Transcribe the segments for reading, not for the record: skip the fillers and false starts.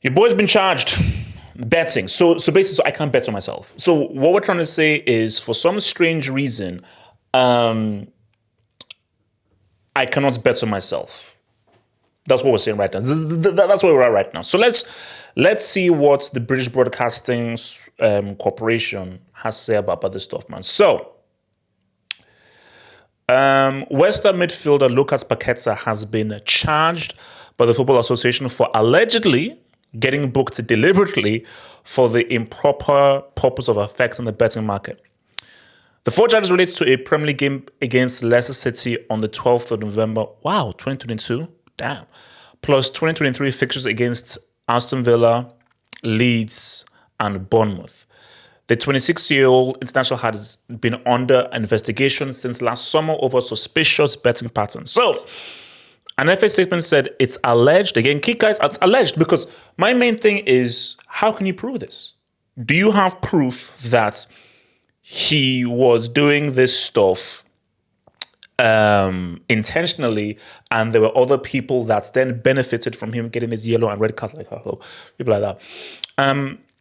Your boy's been charged betting. So basically, I can't bet on myself. So what we're trying to say is, for some strange reason, I cannot bet on myself. That's what we're saying right now. That's where we're at right now. So let's see what the British Broadcasting Corporation has to say about this stuff, man. So, West Ham midfielder Lucas Paqueta has been charged by the Football Association for allegedly getting booked deliberately for the improper purpose of affecting the betting market. The four charges relate to a Premier League game against Leicester City on the 12th of November. Wow, 2022? Damn. Plus 2023 fixtures against Aston Villa, Leeds, and Bournemouth. The 26-year-old international has been under investigation since last summer over suspicious betting patterns. So, an FA statement said it's alleged. Again, key guys, it's alleged, because my main thing is, how can you prove this? Do you have proof that he was doing this stuff intentionally, and there were other people that then benefited from him getting his yellow and red cards, like people like that?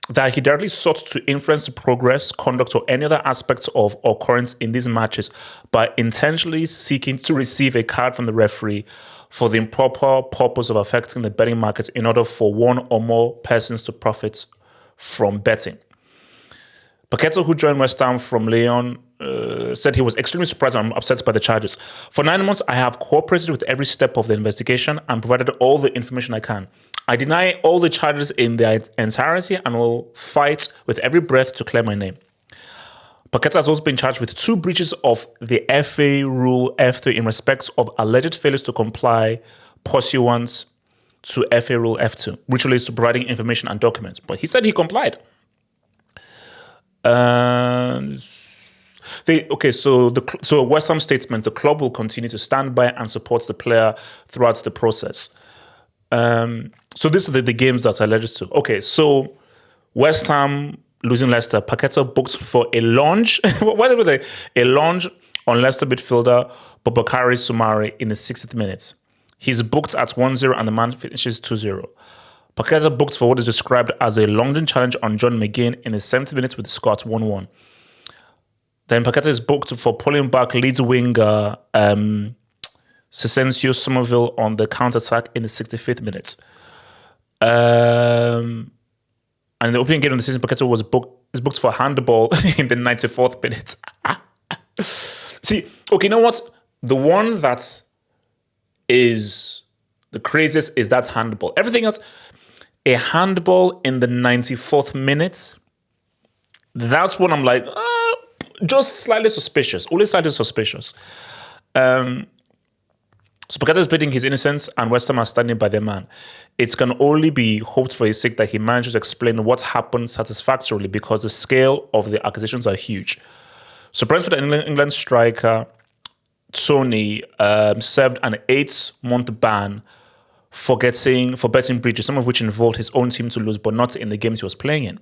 That he directly sought to influence the progress, conduct, or any other aspects of occurrence in these matches by intentionally seeking to receive a card from the referee for the improper purpose of affecting the betting market in order for one or more persons to profit from betting. Paqueta, who joined West Ham from Lyon, said he was extremely surprised and upset by the charges. For 9 months, I have cooperated with every step of the investigation and provided all the information I can. I deny all the charges in their entirety and will fight with every breath to clear my name. Paqueta has also been charged with 2 breaches of the FA Rule F3 in respect of alleged failures to comply pursuant to FA Rule F2, which relates to providing information and documents. But he said he complied. So West Ham statement: the club will continue to stand by and support the player throughout the process. So these are the games that are alleged to. Okay, so West Ham losing Leicester. Paqueta booked for a lunge. What were they? A lunge on Leicester midfielder Boubakary Soumare in the 60th minute. He's booked at 1-0 and the man finishes 2-0. Paqueta booked for what is described as a lunging challenge on John McGinn in the 70th minute with the score at 1-1. Then Paqueta is booked for pulling back Leeds winger Cessencio Somerville on the counter-attack in the 65th minute. And in the opening game of the season, Paqueta is booked for handball in the 94th minute. See, okay, you know what? The one that is the craziest is that handball. Everything else, a handball in the 94th minute, that's when I'm like, just slightly suspicious. Only slightly suspicious. So Paqueta is pleading his innocence and West Ham are standing by their man. It can only be hoped for his sake that he manages to explain what happened satisfactorily, because the scale of the accusations are huge. So Brentford and England striker Tony served an 8-month ban for betting breaches, some of which involved his own team to lose, but not in the games he was playing in.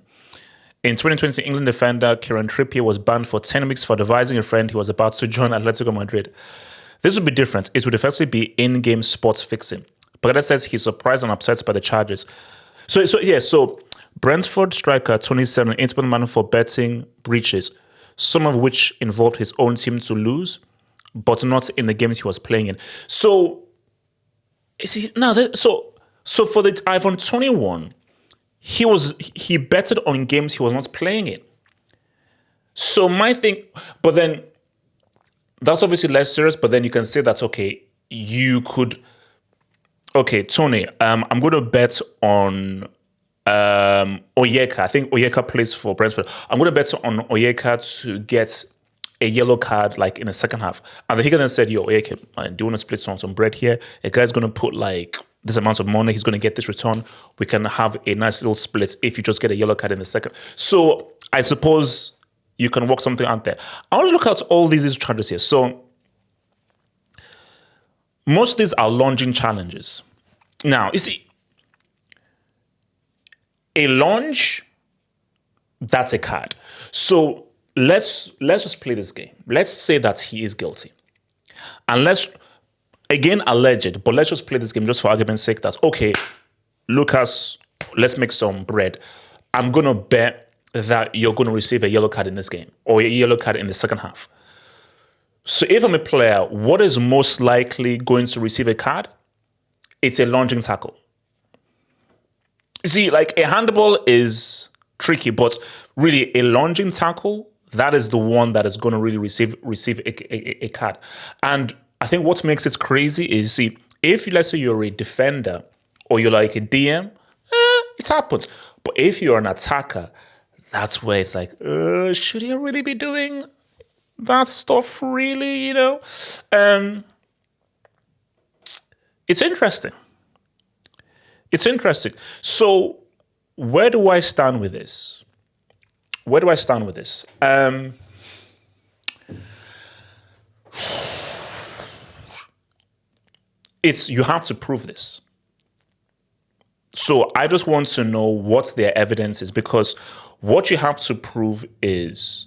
In 2020, England defender Kieran Trippier was banned for 10 weeks for advising a friend he was about to join Atletico Madrid. This would be different. It would effectively be in-game sports fixing. Paqueta says he's surprised and upset by the charges. So Brentford striker 27, 8-month ban for betting breaches, some of which involved his own team to lose, but not in the games he was playing in. So, so for the Ivan 21, he betted on games he was not playing in. So my thing, but then that's obviously less serious. But then you can say that, Tony, I'm going to bet on Oyeka. I think Oyeka plays for Brentford. I'm going to bet on Oyeka to get a yellow card like in the second half. And the Higgins said, yo, Oyeka, do you want to split some bread here? A guy's going to put like this amount of money. He's going to get this return. We can have a nice little split if you just get a yellow card in the second. So I suppose you can work something out there. I want to look at all these charges here. So most of these are lunging challenges. Now, you see, a lunge, that's a card. So let's just play this game. Let's say that he is guilty. And again, alleged, but let's just play this game just for argument's sake that, okay, Lucas let's make some bread. I'm going to bet that you're going to receive a yellow card in this game or a yellow card in the second half. So if I'm a player, what is most likely going to receive a card? It's a lunging tackle. You see, like a handball is tricky, but really a lunging tackle, that is the one that is going to really receive a card. And I think what makes it crazy is, see, if let's say you're a defender or you're like a DM, it happens. But if you're an attacker, that's where it's like, should you really be doing that stuff, really, It's interesting. It's interesting. So where do I stand with this? You have to prove this. So I just want to know what their evidence is, because what you have to prove is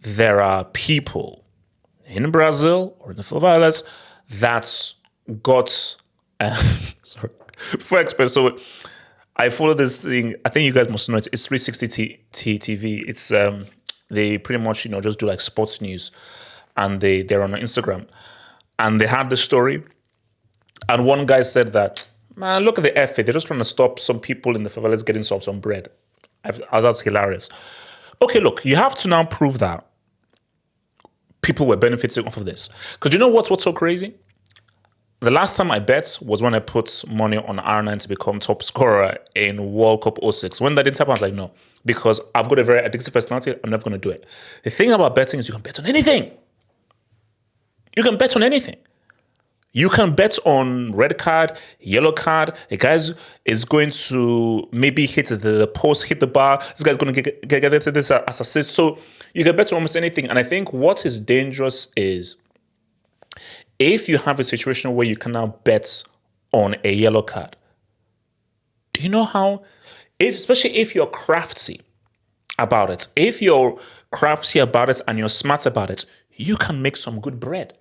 there are people in Brazil or in the favelas that's got sorry. Before I explain, so I follow this thing. I think you guys must know it. It's 360 TV. It's they pretty much just do like sports news, and they're on Instagram, and they had the story, and one guy said that, man, look at the FA. They're just trying to stop some people in the favelas getting some bread. That's hilarious. Okay, look, you have to now prove that people were benefiting off of this, because you know what's so crazy? The last time I bet was when I put money on R9 to become top scorer in World Cup '06. When that didn't happen, I was like, no, because I've got a very addictive personality. I'm never going to do it. The thing about betting is you can bet on anything. You can bet on anything. You can bet on red card, yellow card. A guy is going to maybe hit the post, hit the bar. This guy's going to get this as assist. So you can bet on almost anything. And I think what is dangerous is if you have a situation where you can now bet on a yellow card. Do you know how, especially if you're crafty about it, and you're smart about it, you can make some good bread.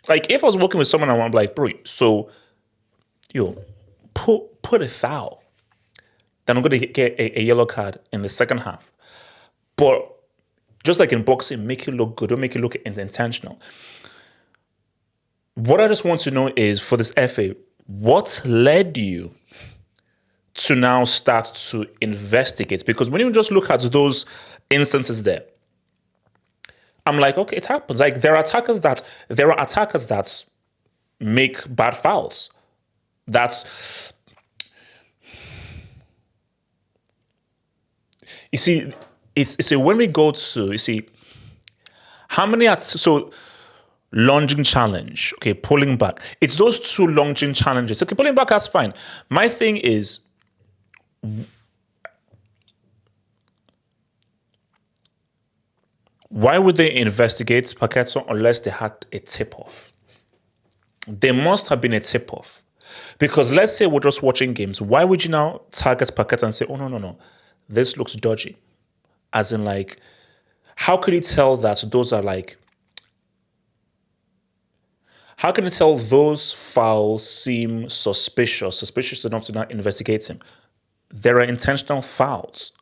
Like if I was working with someone and I'm like, bro, so put a foul, then I'm going to get a yellow card in the second half. But just like in boxing, make it look good, don't make it look intentional. What I just want to know is, for this FA, what led you to now start to investigate? Because when you just look at those instances there, I'm like, okay, it happens. Like there are attackers that make bad fouls. You see, it's when we go to, you see, how many lunging challenge, okay, pulling back. It's those two lunging challenges. Okay, pulling back, that's fine. My thing is, why would they investigate Paqueta unless they had a tip-off? There must have been a tip-off. Because let's say we're just watching games. Why would you now target Paqueta and say, oh, no, this looks dodgy? As in, like, how could you tell that those are like, how can you tell those fouls seem suspicious enough to not investigate him? There are intentional fouls.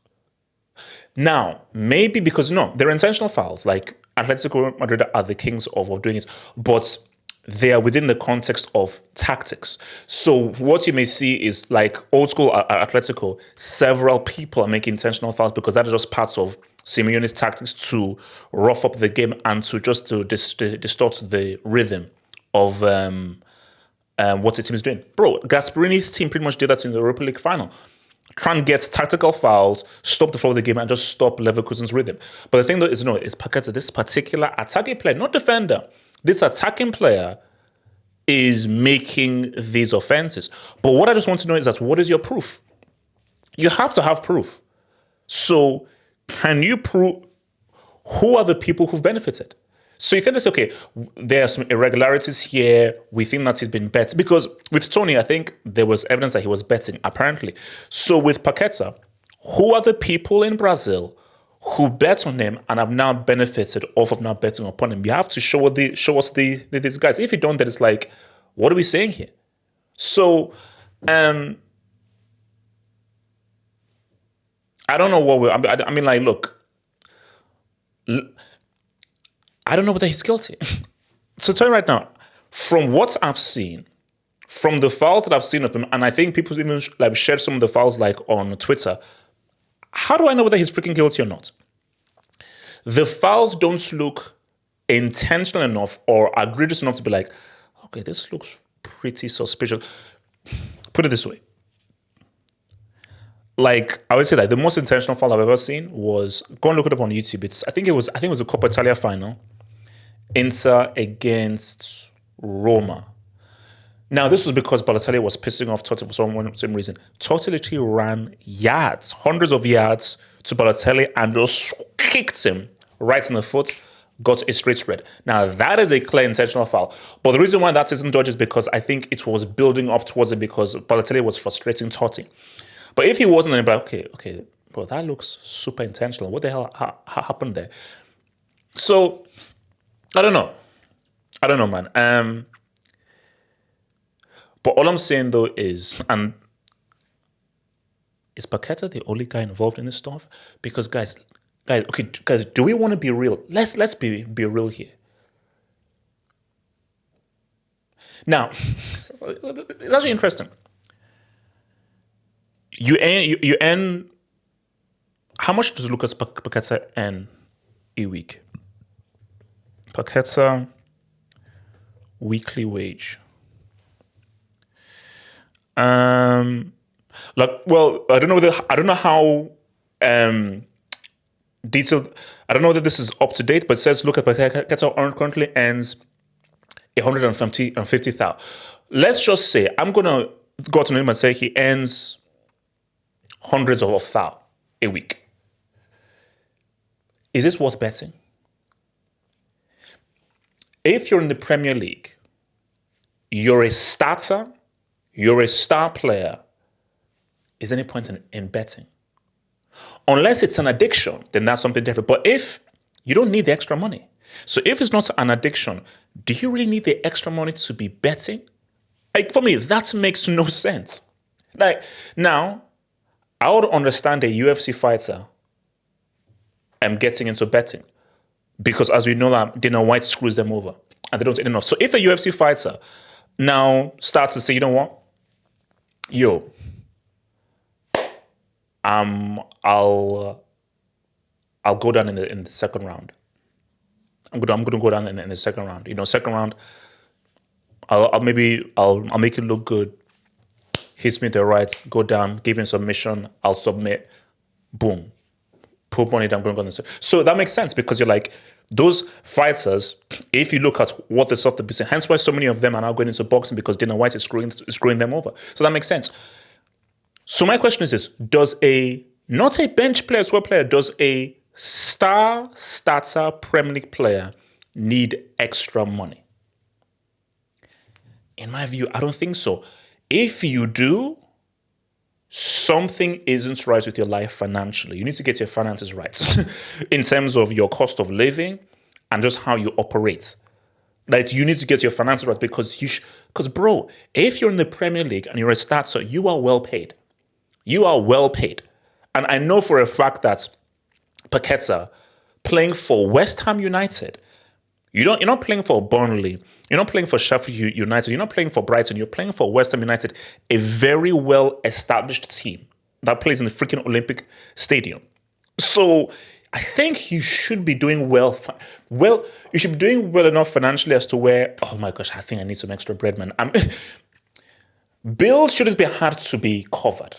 Now, maybe because, they're intentional fouls. Like, Atletico Madrid are the kings of doing it. But they are within the context of tactics. So what you may see is, like old school Atletico, several people are making intentional fouls because that is just parts of Simeone's tactics to rough up the game and to just to distort the rhythm of what the team is doing. Bro, Gasperini's team pretty much did that in the Europa League final. Try and get tactical fouls, stop the flow of the game, and just stop Leverkusen's rhythm. But the thing though is, it's Paqueta, this particular attacking player, not defender. This attacking player is making these offenses. But what I just want to know is that, what is your proof? You have to have proof. So can you prove who are the people who've benefited? So you can just say, okay, there are some irregularities here. We think that he's been bet. Because with Tony, I think there was evidence that he was betting, apparently. So with Paqueta, who are the people in Brazil who bet on him and have now benefited off of now betting upon him? You have to show us these guys. If you don't, then it's like, what are we saying here? So I don't know what I mean, like, look, I don't know whether he's guilty. So tell you right now, from what I've seen, from the files that I've seen of him, and I think people even like shared some of the files like on Twitter. How do I know whether he's freaking guilty or not? The files don't look intentional enough or egregious enough to be like, okay, this looks pretty suspicious. Put it this way. Like, I would say that the most intentional foul I've ever seen was, go and look it up on YouTube. I think it was a Coppa Italia final. Inter against Roma. Now, this was because Balotelli was pissing off Totti for some reason. Totti literally ran yards, hundreds of yards to Balotelli and just kicked him right in the foot, got a straight red. Now, that is a clear intentional foul. But the reason why that isn't dodged is because I think it was building up towards it because Balotelli was frustrating Totti. But if he wasn't, then I'd be like, okay, bro, that looks super intentional. What the hell happened there? So, I don't know, man. But all I'm saying though is Paqueta the only guy involved in this stuff? Because guys, do we want to be real? Let's be real here. Now, it's actually interesting. You earn. How much does Lucas Paqueta earn a week? Paqueta weekly wage. Well, I don't know how detailed. I don't know whether this is up to date, but it says look at Paqueta currently earns 150,000. Let's just say I'm gonna go to him and say he earns hundreds of thousands a week. Is this worth betting? If you're in the Premier League, you're a starter, you're a star player, is there any point in betting? Unless it's an addiction, then that's something different. But if you don't need the extra money, so if it's not an addiction, do you really need the extra money to be betting? Like for me, that makes no sense. Like now, I would understand a UFC fighter getting into betting because as we know, Dana White screws them over and they don't earn enough. So if a UFC fighter now starts to say, you know what, yo, I'll go down in the second round. I'm gonna go down in the second round. You know, second round, I'll make it look good. Hits me the right, go down, give him submission, I'll submit, boom. Put money down, going on. So that makes sense because you're like, those fighters, if you look at what they sort of business, hence why so many of them are now going into boxing because Dana White is screwing them over. So that makes sense. So my question is this, not a bench player, squad player, does a starter Premier League player need extra money? In my view, I don't think so. If you do, something isn't right with your life financially. You need to get your finances right in terms of your cost of living and just how you operate. Like you need to get your finances right because bro, if you're in the Premier League and you're a starter, you are well paid. You are well paid. And I know for a fact that Paqueta playing for West Ham United, you're not playing for Burnley, you're not playing for Sheffield United, you're not playing for Brighton, you're playing for West Ham United, a very well-established team that plays in the freaking Olympic Stadium. So I think you should be doing well. Well, you should be doing well enough financially as to where, oh my gosh, I think I need some extra bread, man. Bills shouldn't be hard to be covered.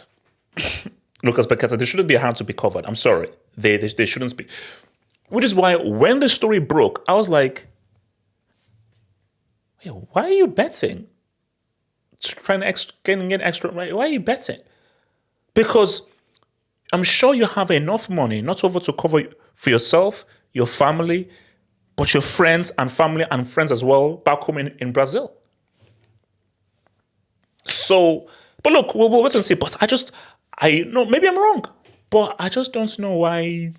Lucas Paqueta, they shouldn't be hard to be covered. I'm sorry. They shouldn't be. Which is why when the story broke, I was like, hey, why are you betting? Trying to get extra, right? Why are you betting? Because I'm sure you have enough money, not over to cover for yourself, your family, but your friends and family and friends as well back home in Brazil. So, but look, we'll wait and see. But I know, maybe I'm wrong, but I just don't know why you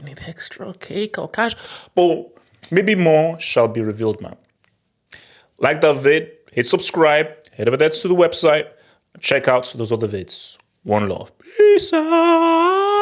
need extra cake or cash. But maybe more shall be revealed, man. Like that vid, hit subscribe, head over there to the website, check out those other vids. One love. Peace out.